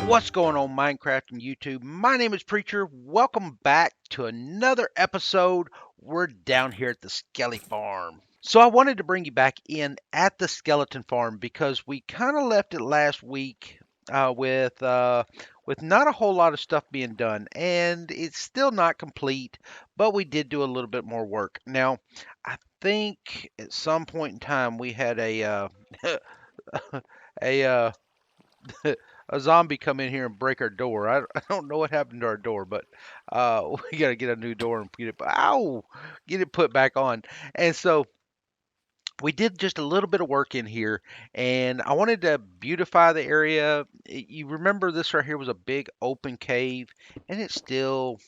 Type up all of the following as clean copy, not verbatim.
What's going on, Minecraft and YouTube? My name is Preacher. Welcome back to another episode. We're down here at the Skelly Farm. So I wanted to bring you back in at the skeleton farm because we kind of left it last week with not a whole lot of stuff being done, and it's still not complete. But we did do a little bit more work. Now, I think at some point in time we had a a zombie come in here and break our door. I don't know what happened to our door, but we got to get a new door and get it put back on. And so we did just a little bit of work in here, and I wanted to beautify the area. You remember this right here was a big open cave, and it's still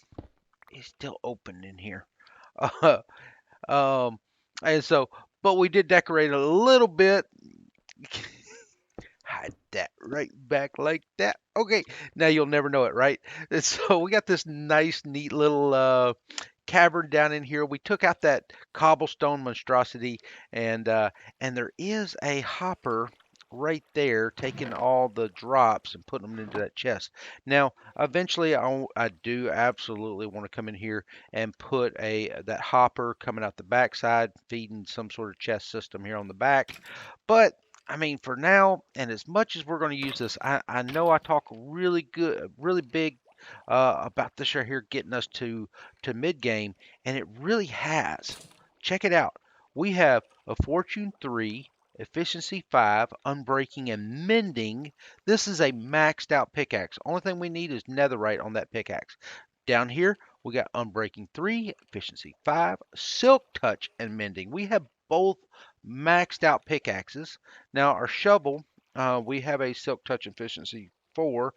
open in here. um, and so, but we did decorate a little bit. Hide that right back like that. Okay, now you'll never know it, right? And so we got this nice, neat little cavern down in here. We took out that cobblestone monstrosity, and there is a hopper right there, taking all the drops and putting them into that chest. Now, eventually, I do absolutely want to come in here and put that hopper coming out the backside, feeding some sort of chest system here on the back, but I mean, for now, and as much as we're going to use this, I know I talk really good, really big about this right here getting us to mid game, and it really has. Check it out. We have a Fortune 3, Efficiency 5, Unbreaking, and Mending. This is a maxed out pickaxe. Only thing we need is Netherite on that pickaxe. Down here, we got Unbreaking 3, Efficiency 5, Silk Touch, and Mending. We have both maxed out pickaxes. Now, our shovel, we have a Silk Touch Efficiency 4.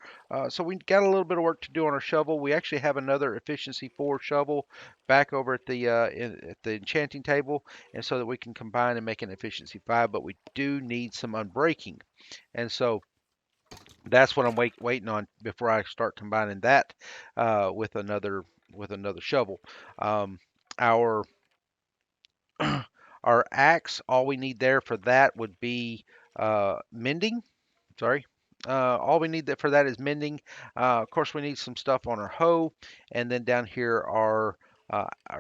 So we got a little bit of work to do on our shovel. We actually have another Efficiency 4 shovel back over at the enchanting table, and so that we can combine and make an Efficiency 5, but we do need some Unbreaking. And so that's what I'm waiting on before I start combining that with another shovel. Our our axe, all we need there for that would be mending. Sorry. All we need for that is mending. Of course, we need some stuff on our hoe, and then down here our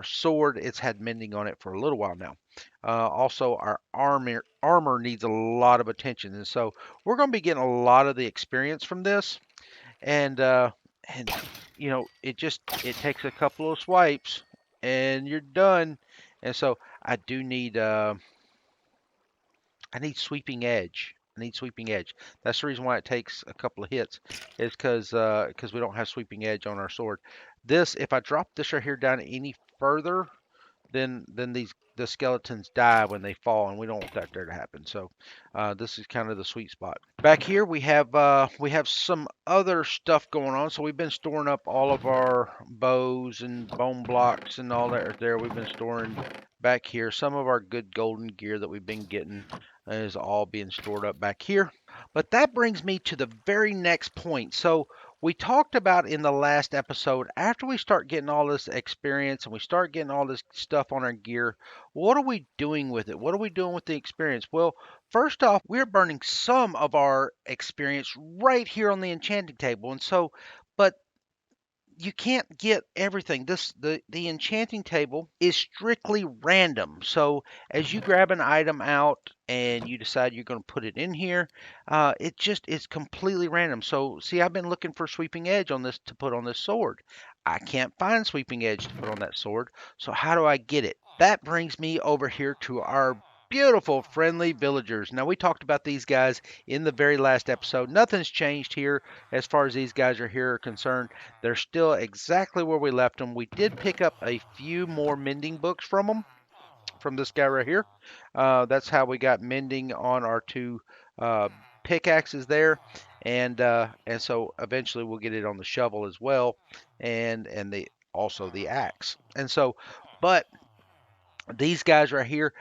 sword. It's had mending on it for a little while now. Also, our armor needs a lot of attention, and so we're going to be getting a lot of the experience from this. And and it takes a couple of swipes, and you're done. And so I need sweeping edge. I need sweeping edge. That's the reason why it takes a couple of hits, is because we don't have sweeping edge on our sword. This, if I drop this right here down any further, then the skeletons die when they fall, and we don't want that there to happen. So this is kind of the sweet spot. Back here we have some other stuff going on. So we've been storing up all of our bows and bone blocks and all that there. We've been storing back here. Some of our good golden gear that we've been getting is all being stored up back here. But that brings me to the very next point. So we talked about in the last episode, after we start getting all this experience and we start getting all this stuff on our gear, what are we doing with it? What are we doing with the experience? Well, first off, we're burning some of our experience right here on the enchanting table. And so, but you can't get everything. The enchanting table is strictly random. So as you grab an item out and you decide you're going to put it in here, it just is completely random. So see, I've been looking for sweeping edge on this to put on this sword. I can't find sweeping edge to put on that sword. So how do I get it? That brings me over here to our beautiful friendly villagers. Now we talked about these guys in the very last episode. Nothing's changed here as far as these guys are concerned. They're still exactly where we left them. We did pick up a few more mending books from them, from this guy right here. That's how we got mending on our two uh, pickaxes there, and so eventually we'll get it on the shovel as well, and the also the axe. And so, but these guys right here,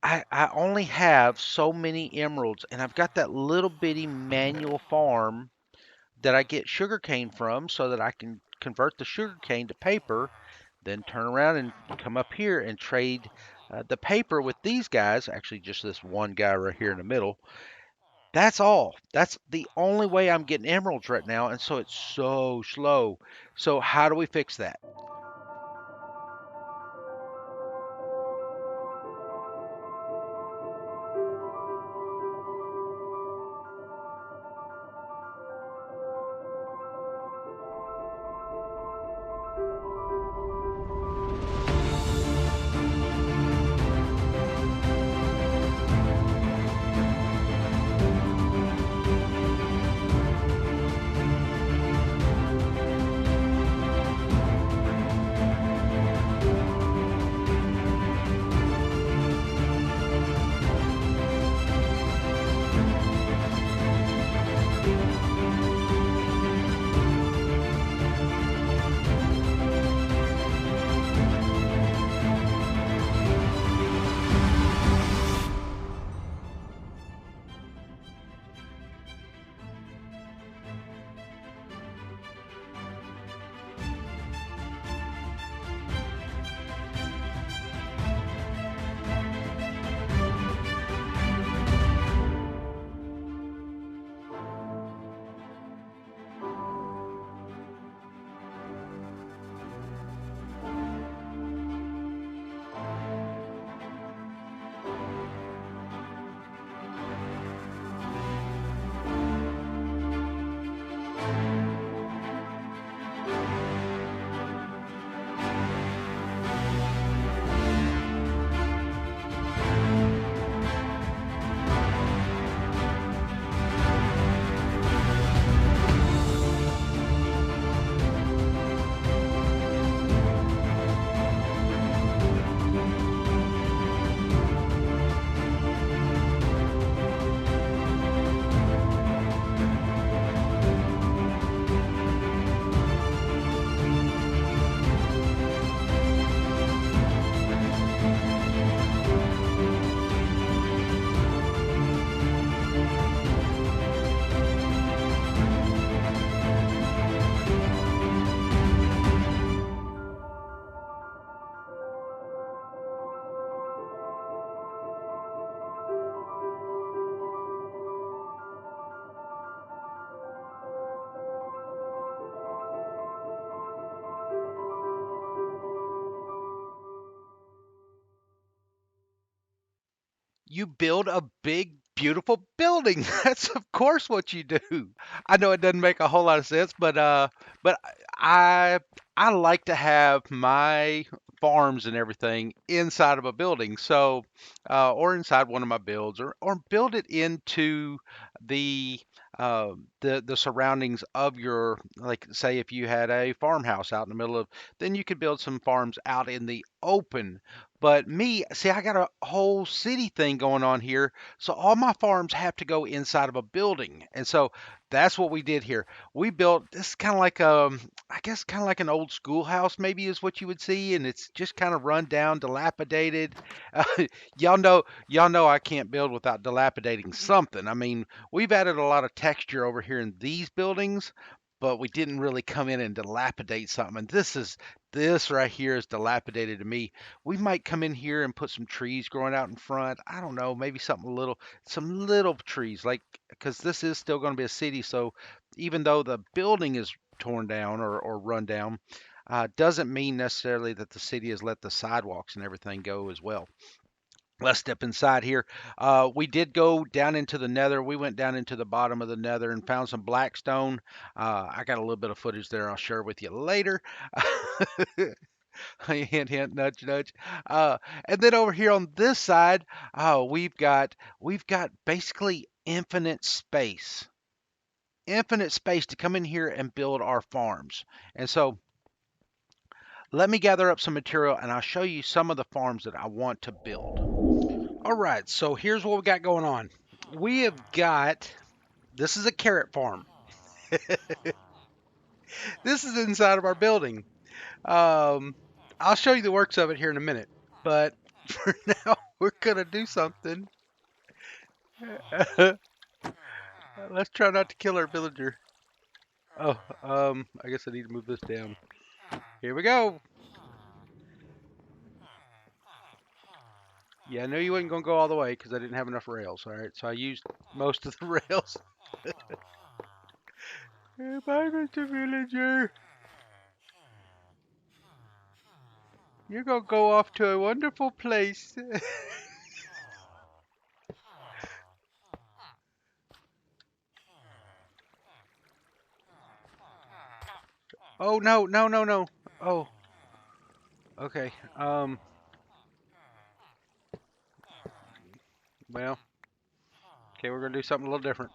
I only have so many emeralds, and I've got that little bitty manual farm that I get sugarcane from so that I can convert the sugarcane to paper, then turn around and come up here and trade the paper with these guys. Actually, just this one guy right here in the middle. That's all. That's the only way I'm getting emeralds right now, and so it's so slow. So how do we fix that? You build a big, beautiful building. That's of course what you do. I know it doesn't make a whole lot of sense, but I like to have my farms and everything inside of a building. So, or inside one of my builds, or build it into the the surroundings of your, like, say if you had a farmhouse out in the middle of, then you could build some farms out in the open. But me, see, I got a whole city thing going on here, so all my farms have to go inside of a building, and so that's what we did here. We built this kind of like I guess kind of like an old schoolhouse, maybe is what you would see, and it's just kind of run down, dilapidated. Uh, y'all know I can't build without dilapidating something. I mean, we've added a lot of texture over here in these buildings, but we didn't really come in and dilapidate something. And this right here is dilapidated to me. We might come in here and put some trees growing out in front. I don't know, maybe something little, some little trees, like, because this is still going to be a city. So even though the building is torn down or run down, doesn't mean necessarily that the city has let the sidewalks and everything go as well. Let's step inside here. We did go down into the nether. We went down into the bottom of the nether and found some blackstone. I got a little bit of footage there I'll share with you later. Hint, hint, nudge, nudge. Uh, and then over here on this side, we've got basically infinite space to come in here and build our farms. And so let me gather up some material and I'll show you some of the farms that I want to build. All right, so here's what we got going on. We have got, this is a carrot farm. This is inside of our building. Um, I'll show you the works of it here in a minute, but for now, we're gonna do something. Let's try not to kill our villager. Oh, I guess I need to move this down. Here we go. Yeah, I knew you wasn't going to go all the way because I didn't have enough rails. All right, so I used most of the rails. Bye, Mr. Villager. You're going to go off to a wonderful place. Oh, no, no, no, no. Oh, okay. Well, okay, we're going to do something a little different.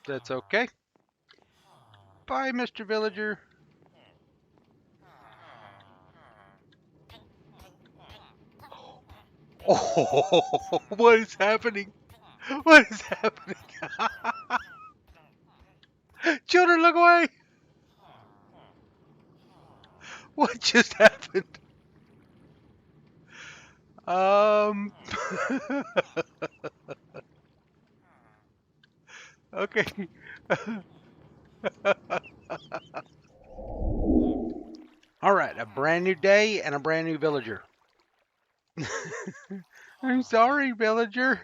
That's okay. Bye, Mr. Villager. Oh, what is happening? What is happening? Children, look away! What just happened? Um. Okay. All right, a brand new day and a brand new villager. I'm sorry, villager.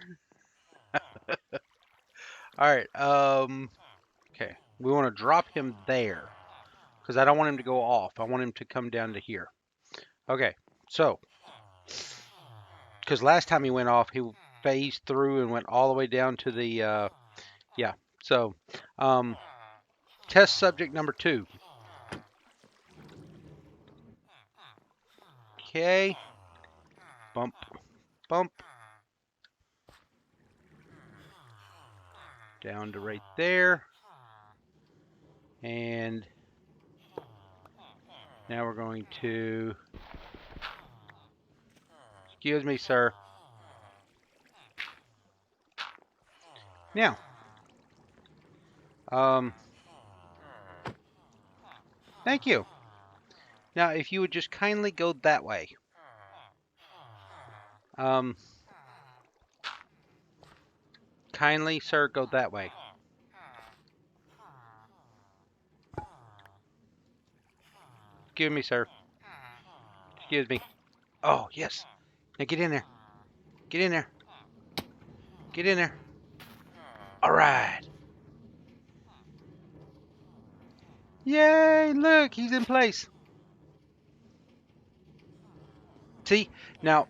All right. Okay. We want to drop him there because I don't want him to go off. I want him to come down to here. Okay. So, because last time he went off, he phased through and went all the way down to the yeah. So, um, test subject number 2. Okay. Bump, bump. Down to right there. And now we're going to, excuse me, sir. Now, thank you. Now, if you would just kindly go that way. Kindly, sir, go that way. Excuse me, sir. Excuse me. Oh, yes. Now get in there. Get in there. Get in there. All right. Yay, look, he's in place. See, now,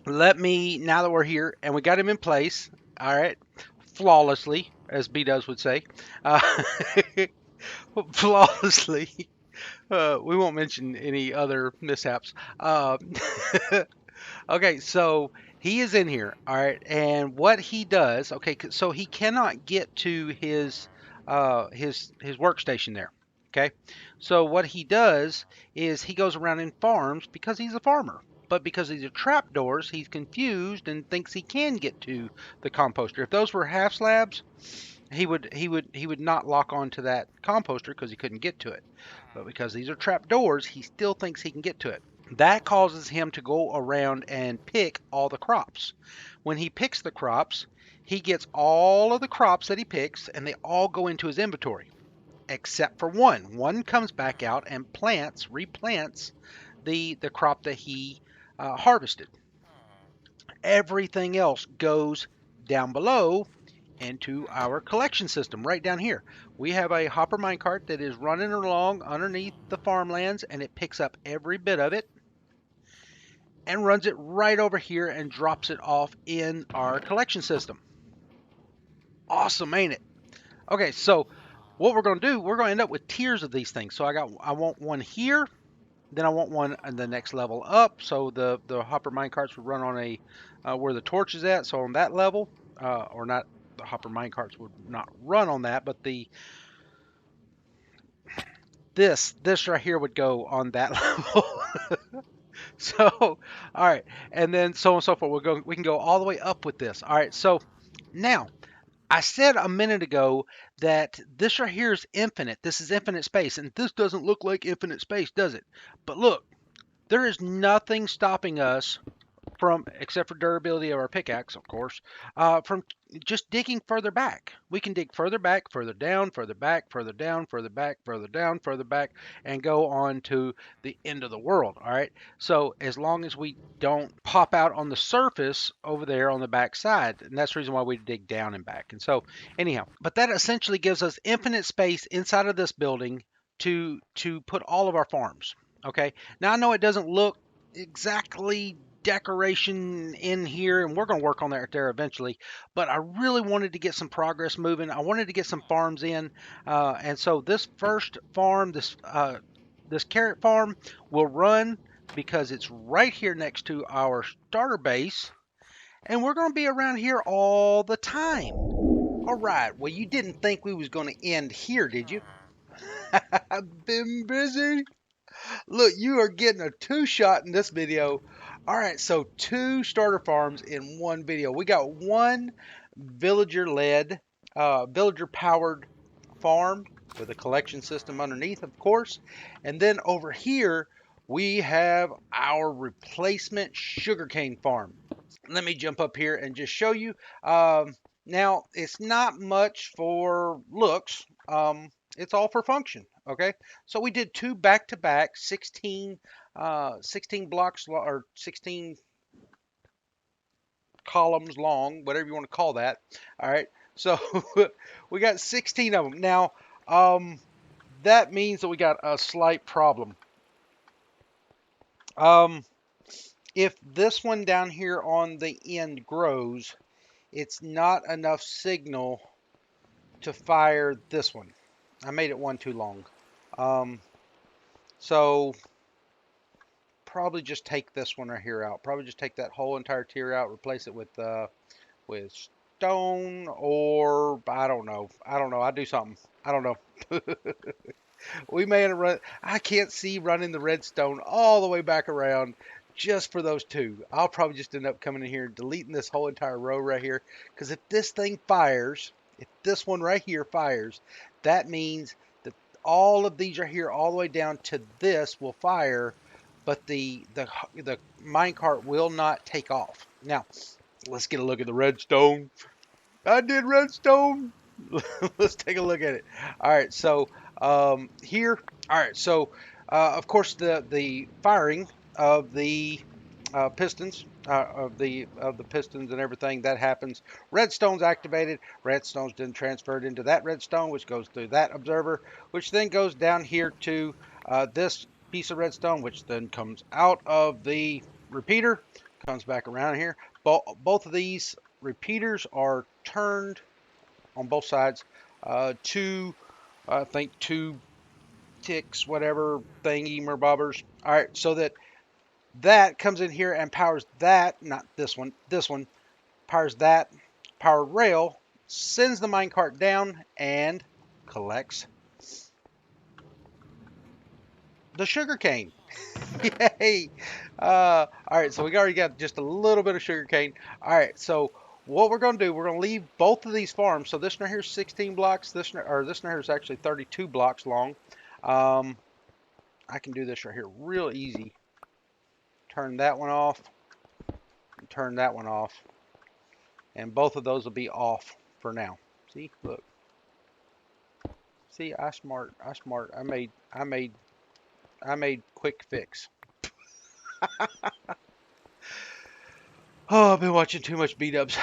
now that we're here and we got him in place, all right, flawlessly, as B-Dubs would say, flawlessly. We won't mention any other mishaps. Okay, so he is in here, all right, and what he does, okay, so he cannot get to his workstation there. Okay, so what he does is he goes around and farms because he's a farmer. But because these are trapdoors, he's confused and thinks he can get to the composter. If those were half slabs, he would not lock onto that composter because he couldn't get to it. But because these are trapdoors, he still thinks he can get to it. That causes him to go around and pick all the crops. When he picks the crops, he gets all of the crops that he picks and they all go into his inventory except for one. One comes back out and replants the crop that he harvested. Everything else goes down below into our collection system right down here. We have a hopper minecart that is running along underneath the farmlands and it picks up every bit of it and runs it right over here and drops it off in our collection system. Awesome, ain't it? Okay, so what we're going to do, we're going to end up with tiers of these things. So I want one here, then I want one on the next level up. So the hopper minecarts would run on a where the torch is at. So on that level, or not, the hopper minecarts would not run on that, but this right here would go on that level. So, all right, and then so on and so forth. We can go all the way up with this. All right, so now I said a minute ago that this right here is infinite. This is infinite space, and this doesn't look like infinite space, does it? But look, there is nothing stopping us from, except for durability of our pickaxe, of course, from just digging further back. We can dig further back, further down, further back, further down, further back, further down, further back, and go on to the end of the world. All right. So as long as we don't pop out on the surface over there on the back side, and that's the reason why we dig down and back. And so anyhow, but that essentially gives us infinite space inside of this building to put all of our farms. Okay. Now I know it doesn't look exactly decoration in here, and we're going to work on that there eventually, but I really wanted to get some progress moving. I wanted to get some farms in, and so this first farm, this carrot farm, will run because it's right here next to our starter base, and we're going to be around here all the time. All right, well, you didn't think we was going to end here, did you? I've been busy. Look, you are getting a two-shot in this video. All right, so two starter farms in one video. We got one villager-led, villager-powered farm with a collection system underneath, of course. And then over here, we have our replacement sugarcane farm. Let me jump up here and just show you. Now, it's not much for looks. It's all for function. Okay, so we did two back-to-back 16 blocks or 16 columns long, whatever you want to call that. All right, so we got 16 of them. Now, that means that we got a slight problem. If this one down here on the end grows, it's not enough signal to fire this one. I made it one too long. So probably just take this one right here out. Probably just take that whole entire tier out, replace it with stone, or I don't know. I do something. I don't know. We may have run. I can't see running the redstone all the way back around just for those two. I'll probably just end up coming in here and deleting this whole entire row right here. Because if this thing fires, if this one right here fires, that means that all of these are here all the way down to this will fire, but the minecart will not take off. Now, let's get a look at the redstone. I did redstone. Let's take a look at it. All right, so here, all right, so of course the firing of the pistons of the pistons and everything that happens. Redstone's activated. Redstone's then transferred into that redstone, which goes through that observer, which then goes down here to this piece of redstone, which then comes out of the repeater, comes back around here. Both of these repeaters are turned on both sides to I think two ticks, whatever thingy bobbers. All right, so that comes in here and powers that, not this one, this one powers that power rail, sends the minecart down and collects the sugarcane. Yay! All right, so we already got just a little bit of sugarcane. All right, so what we're going to do, we're going to leave both of these farms. So this one here is 16 blocks. This one here is actually 32 blocks long. I can do this right here real easy. Turn that one off. And turn that one off. And both of those will be off for now. See, look. See, I smart. I made quick fix. Oh, I've been watching too much beat ups.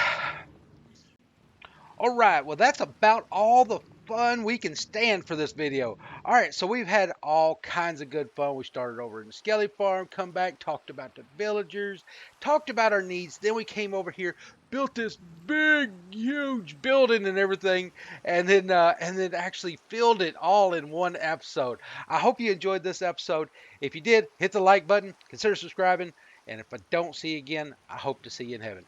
All right, well, that's about all the fun we can stand for this video. All right, so we've had all kinds of good fun. We started over in the Skelly Farm, come back, talked about the villagers, talked about our needs. Then we came over here, built this big, huge building and everything, and then actually filled it all in one episode. I hope you enjoyed this episode. If you did, hit the like button, consider subscribing, and if I don't see you again, I hope to see you in heaven.